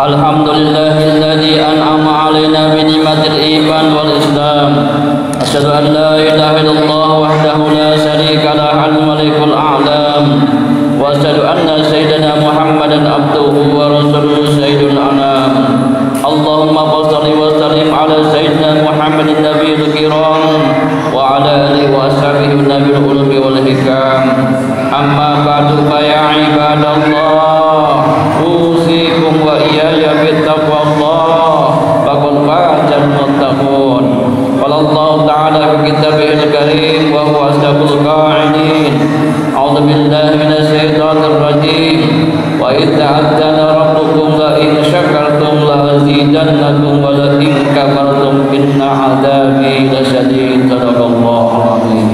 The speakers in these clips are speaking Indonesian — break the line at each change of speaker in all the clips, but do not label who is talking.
Alhamdulillahilladzi an'ama 'alaina bi ni'matil iman wal islam. Asyhadu an la ilaha illallah wahdahu la syarika lahu al-malikul a'lam. Wa asyhadu anna sayyidana Muhammadan abduhu wa rasuluhu sayyidul anam. Allahumma shalli wa sallim ala sayyidina Muhammadin nabiyil kiram wa ala alihi wa ashabihi nabiyil ulumi wal hikam. Amma ba'du fa ya ibadallah, usikum wa iyaya bittaqwallah, faqad fazal muttaqun. Qala Allah ta'ala fi kitabihil karim wa huwa asdaqul qa'ilin. A'udzu billahi minasy syaithanir rajim. Wa idh ta'azzana rabbukum la in syakartum la azidannakum wa la in kafartum inna 'adzabi lasyadid. Sadaqallahul azim.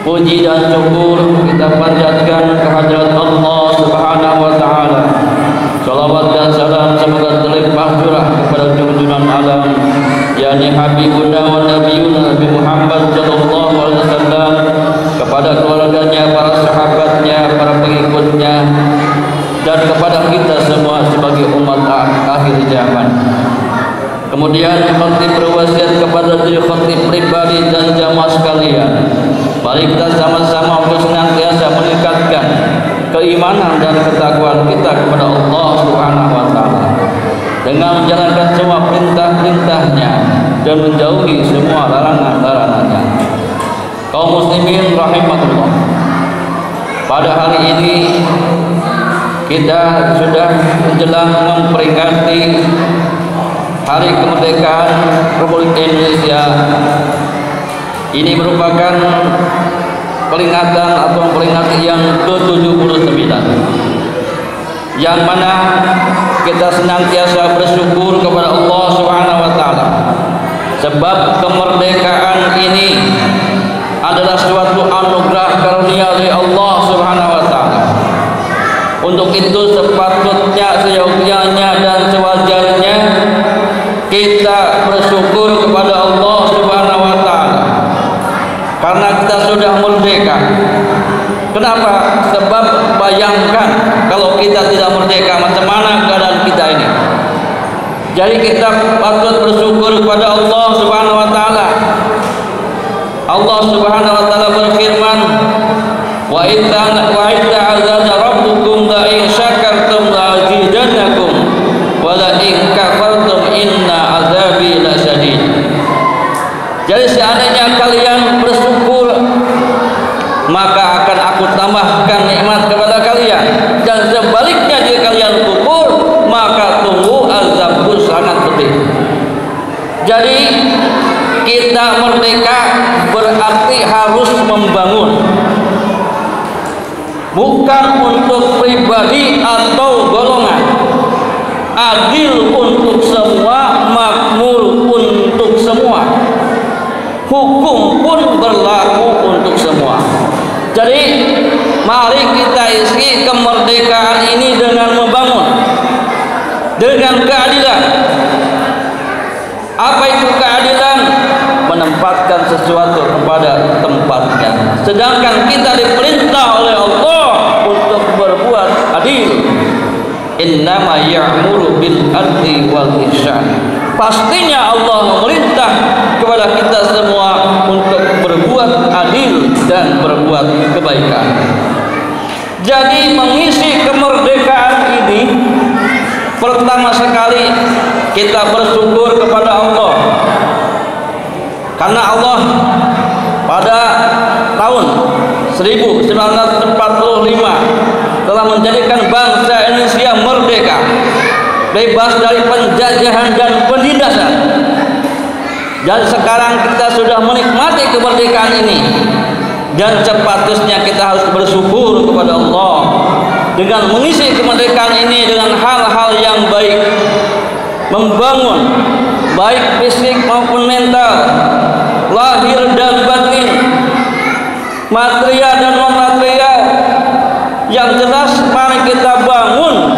Puji dan syukur kita panjatkan kehadirat Allah Subhanahu wa taala. Salawat dan salam semoga terlimpah curah kepada junjungan alam, yakni Habibuna wa Nabiyuna Nabi Muhammad sallallahu alaihi wasallam, kepada keluarganya, para sahabatnya, para pengikutnya, dan kepada kita semua sebagai umat akhir zaman. Kemudian khatib berwasiat kepada diri khatib pribadi dan jamaah sekalian, mari kita sama-sama untuk senantiasa meningkatkan keimanan dan ketakwaan kita kepada Allah Subhanahu wa taala dengan menjalankan semua perintah-perintahnya dan menjauhi semua larangan-larangannya. Kaum muslimin rahimakumullah, pada hari ini kita sudah menjelang memperingati Hari Kemerdekaan Republik Indonesia. Ini merupakan peringatan atau memperingati yang ke-79, yang mana kita senantiasa bersyukur kepada Allah Subhanahu wa taala, sebab kemerdekaan ini adalah suatu anugerah karunia dari Allah Subhanahu wa taala. Untuk itu sepatutnya, seyogyanya dan sewajarnya kita bersyukur kepada Allah Subhanahu wa taala karena kita sudah merdeka. Kenapa? Sebab bayangkan kalau kita tidak merdeka, macam mana keadaan kita ini. Jadi kita patut bersyukur kepada Allah Subhanahu wa taala. Allah Subhanahu wa taala berfirman, wa idza azana rabbukum la in syakartum la azidannakum wa la in kafartum inna azabi lasyadid. Jadi seandainya kalian bersyukur, maka akan aku tambahkan nikmat kepada kalian, dan sebaliknya jika kalian kufur, maka tunggu azabku sangat pedih. Jadi kita merdeka berarti harus membangun, bukan untuk pribadi atau golongan, adil untuk semua, makmur untuk semua, hukum pun berlaku untuk semua. Jadi mari kita isi kemerdekaan ini dengan membangun, dengan keadilan. Apa itu keadilan? Menempatkan sesuatu kepada tempatnya. Sedangkan kita diperintah oleh Allah untuk berbuat adil. Innama ya'muru bil adli wal ihsan. Pastinya Allah memerintah kepada kita semua untuk berbuat adil dan berbuat kebaikan. Jadi mengisi kemerdekaan ini, pertama sekali kita bersyukur kepada Allah, karena Allah pada tahun 1945 telah menjadikan bangsa Indonesia merdeka. bebas dari penjajahan dan penindasan. Dan sekarang kita sudah menikmati kemerdekaan ini, dan sepatutnya kita harus bersyukur kepada Allah dengan mengisi kemerdekaan ini dengan hal-hal yang baik, membangun baik fisik maupun mental, lahir dan batin, material dan non material. Yang jelas mari kita bangun,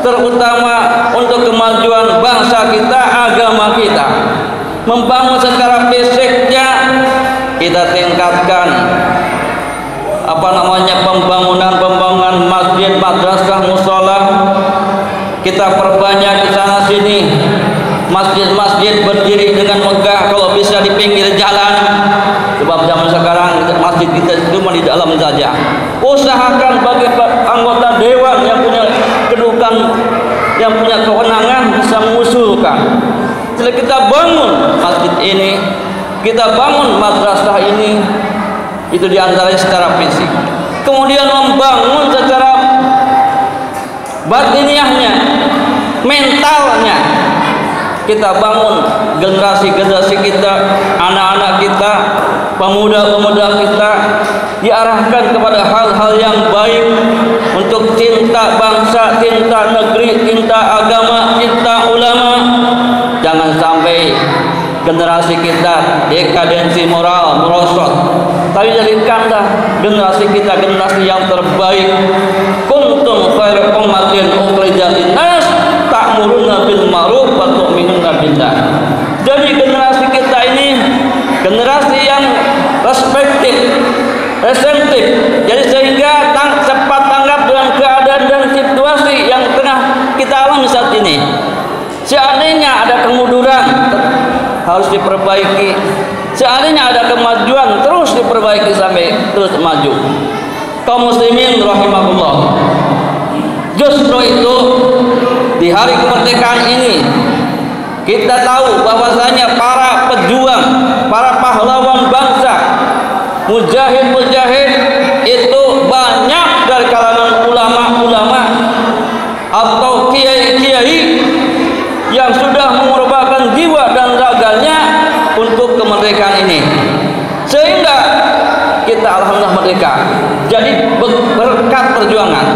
terutama untuk kemajuan bangsa kita, agama kita. Membangun secara fisiknya, kita tingkatkan pembangunan masjid, madrasah, mushola. Kita perbanyak di sana sini. Masjid-masjid berdiri dengan megah, kalau bisa di pinggir jalan. Sebab zaman sekarang masjid kita cuma di dalam saja. Usahakan bagi anggota dewan yang punya kedudukan, yang punya kewenangan, bisa mengusulkan. Setelah kita bangun masjid ini, kita bangun madrasah ini, itu diantaranya secara fisik. Kemudian membangun secara batiniahnya, mentalnya. Kita bangun generasi-generasi kita, anak-anak kita, pemuda-pemuda kita, diarahkan kepada hal-hal yang baik untuk cinta bangsa, cinta negeri, cinta agama, cinta ulama. Jangan sampai generasi kita dekadensi moral, merosot. Tapi jadikanlah generasi kita generasi yang terbaik. Kuntum khairu ummatin ukhrijat linnas ta'muruna bil ma'ruf wa tu'minuna billah. Jadi generasi kita ini generasi yang resentif. Jadi sehingga cepat tanggap dengan keadaan dan situasi yang tengah kita alami saat ini. Seandainya ada kemunduran, harus diperbaiki. Seandainya ada kemajuan, terus diperbaiki sampai terus maju. Kaum muslimin rahimahullah, justru itu di hari kemerdekaan ini kita tahu bahwasanya para pejuang, para pahlawan bangsa, mujahid-mujahid itu banyak dari kalangan ulama-ulama atau kiai-kiai yang sudah mengorbankan jiwa dan raganya untuk kemerdekaan ini, sehingga kita alhamdulillah merdeka. Jadi berkat perjuangan.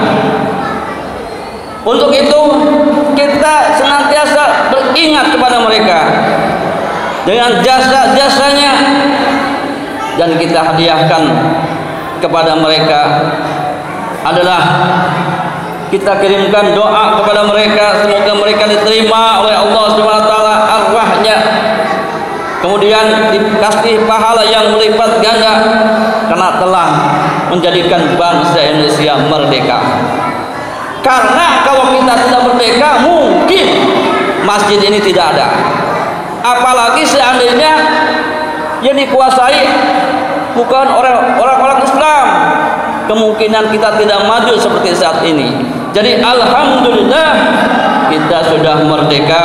Untuk itu kita senantiasa beringat kepada mereka dengan jasa-jasanya, dan kita hadiahkan kepada mereka adalah kita kirimkan doa kepada mereka, semoga mereka diterima oleh Allah Subhanahu wa taala arwahnya, kemudian dikasih pahala yang melipat ganda karena telah menjadikan bangsa Indonesia merdeka. Karena kalau kita tidak merdeka, mungkin masjid ini tidak ada. Apalagi seandainya yang dikuasai bukan orang-orang Islam, kemungkinan kita tidak maju seperti saat ini. Jadi alhamdulillah kita sudah merdeka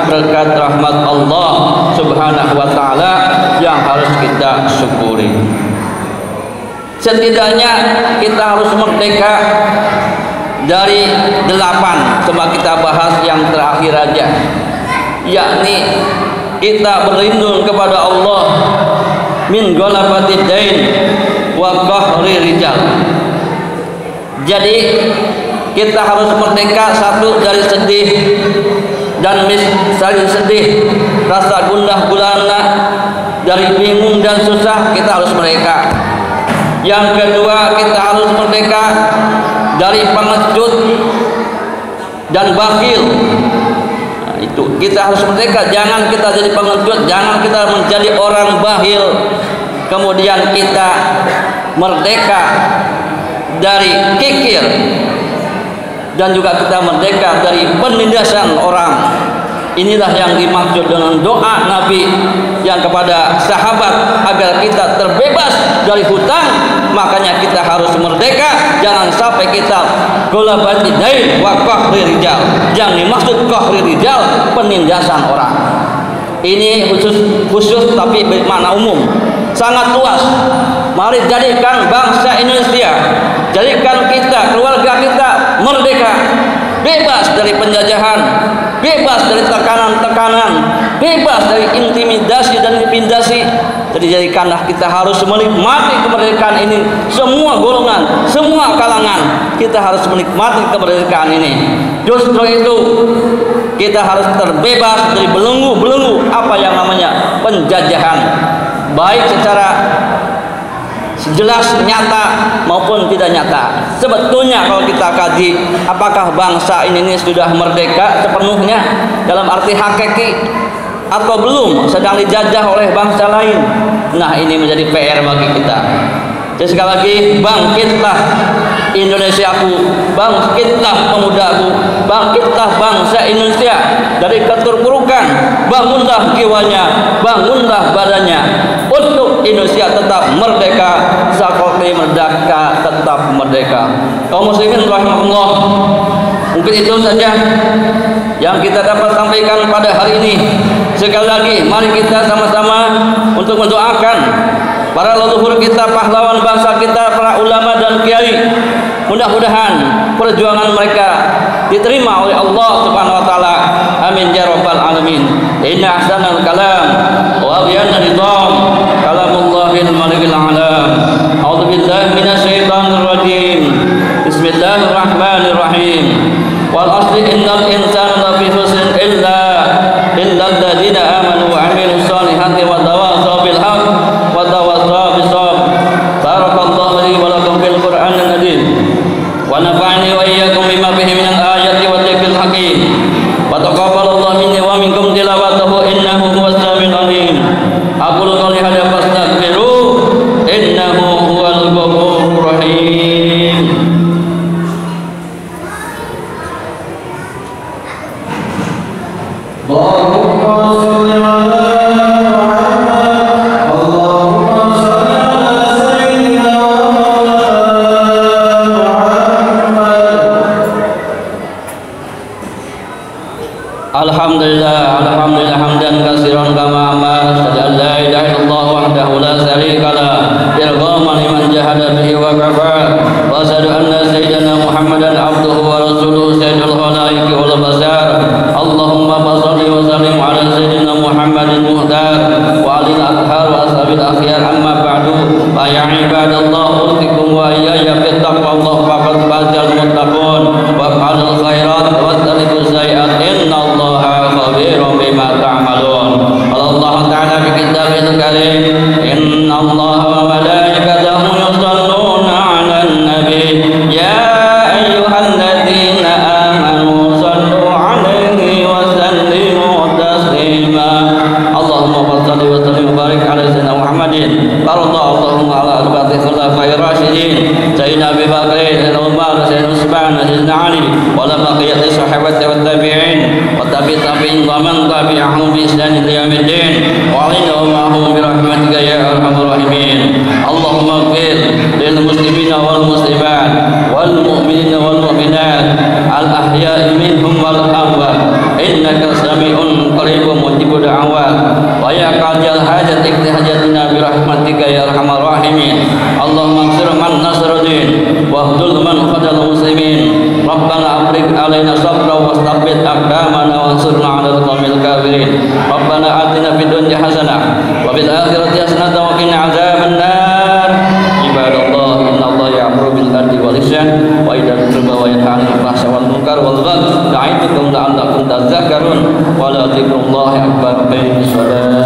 berkat rahmat Allah Subhanahu wa taala yang harus kita syukuri. Setidaknya kita harus merdeka dari 8, coba kita bahas yang terakhir aja, yakni kita berlindung kepada Allah min ghalabatid dain wa qahri rijal. Jadi kita harus merdeka satu dari sedih dan saling sedih, rasa gundah gulana, dari bingung dan susah kita harus merdeka. Yang kedua, kita harus merdeka dari pengecut dan bakhil. Nah, itu kita harus merdeka, jangan kita jadi pengecut, jangan kita menjadi orang bakhil. Kemudian kita merdeka dari kikir, dan juga kita merdeka dari penindasan orang. Inilah yang dimaksud dengan doa Nabi yang kepada sahabat agar kita terbebas dari hutang. Makanya kita harus merdeka, jangan sampai kita ghalabatid dain wa qahri rijal. Yang dimaksud qahri rijal, penindasan orang. Ini khusus tapi bermakna umum, sangat luas. Mari jadikan bangsa Indonesia, jadikan kita, keluarga kita merdeka. bebas dari penjajahan, bebas dari tekanan-tekanan, bebas dari intimidasi dan intimidasi. Jadi jadikanlah kita harus menikmati kemerdekaan ini, semua golongan, semua kalangan, kita harus menikmati kemerdekaan ini. Justru itu kita harus terbebas dari belenggu-belenggu apa yang namanya penjajahan, baik secara jelas nyata maupun tidak nyata. Sebetulnya kalau kita kaji, apakah bangsa ini sudah merdeka sepenuhnya dalam arti hakiki atau belum, sedang dijajah oleh bangsa lain. Nah, ini menjadi PR bagi kita. Jadi sekali lagi, bangkitlah Indonesiaku, bangkitlah pemudaku, bangkitlah bangsa Indonesia dari keterpurukan, bangunlah jiwanya, bangunlah badannya untuk Indonesia tetap merdeka, seperti merdeka tetap merdeka. Kaum muslimin rahimahullah, mungkin itu saja yang kita dapat sampaikan pada hari ini. Sekali lagi, mari kita sama-sama untuk mendoakan para leluhur kita, pahlawan bangsa kita, para ulama dan kiai. Mudah-mudahan perjuangan mereka diterima oleh Allah Subhanahu wa taala. Amin ya rabbal alamin. Inna ahsanal kalam wa abyana nizam kalamullahil malikil alam. A'udzu billahi minasyaitonir rajim. Bismillahirrahmanirrahim. Wal asli innal insana lafi khusr illa alladziina aamanu wa 'amilus shalihati wa tawassaw bil haqq wa tawassaw bis sabr. Barakallahu li wa lakum fil Qur'anil karim. Wa nafa'ani wa iyyakum bima fihi minal ayati wa dzikril hakim. Wa taqabbalallahu minni wa minkum tilawatahu innahu huwas samiul 'alim. Aqulu qawli hadza fastaghfiru innahu huwal ghafurur rahim. Allahumma shalli 'ala Alhamdulillah hamdan katsiran kama amara, asyhadu an la ilaha illallah wahdahu la syarika lah, irghaman liman jahada bihi wa kafara, wa asyhadu anna sayyidana Muhammadan abduhu wa rasuluhu sayyidul khalaiqi wal basar. Allahumma shalli wa sallim ala sayyidina Muhammadin muhdar wa alil athhar wa ashabil akhyar, amma ba'du. Fa ya ibadallah, usikum wa iyaya bi taqwallah faqad fazal muttaqun wa fa'alul khairat wa tarikuz sayiat innallaha khabirun bima ta'malun. Allah Ta'ala fi kitabil karim, innallaha wa malaikatahu yusholluna 'alan nabi ya ayyuhalladzina amanu shallu 'alaihi wa sallimu taslima. Allahumma shalli wa sallim wa barik 'ala sayyidina Muhammadin Allahumma ala arba'ati khulafa'ir rasyidin sayyidina Abi Bakr, sayyidina Umar, sayyidina Utsman, sayyidina Ali wa la baqiyati sahabati wat tabi'in wa tabi'in wa man tabi'ahum bi ihsan ila yaumiddin wa alayna ma'hum bi rahmatika ya arhamar rahimin. Allahumma ighfir lil muslimina wal muslimat wal mu'minina wal mu'minat al ahya'i minhum wal amwat innaka sami'un qaribun mujibud da'awat wa ya qadiyal hajat ikti hajatina bi rahmatika ya arhamar rahimin. Allahumma ighfir man nasruddin wa hdul man khadal muslimin. Rabbana afrig alaina sabra wa tsabbit aqdamana wa ansurna 'alal qawmil kafirin. Rabbana atina fid dunya hasanah wa fil akhirati hasanah wa qina 'adzabannar. Ibadallah, innallaha ya'muru bil 'adli wal ihsan wa itaa'il qurba wa yanha 'anil fahsya'i wal munkar wal baghi. Ya'idzukum la'allakum tadhakkarun wa la dzikrullahi akbar. Aqimish shalah.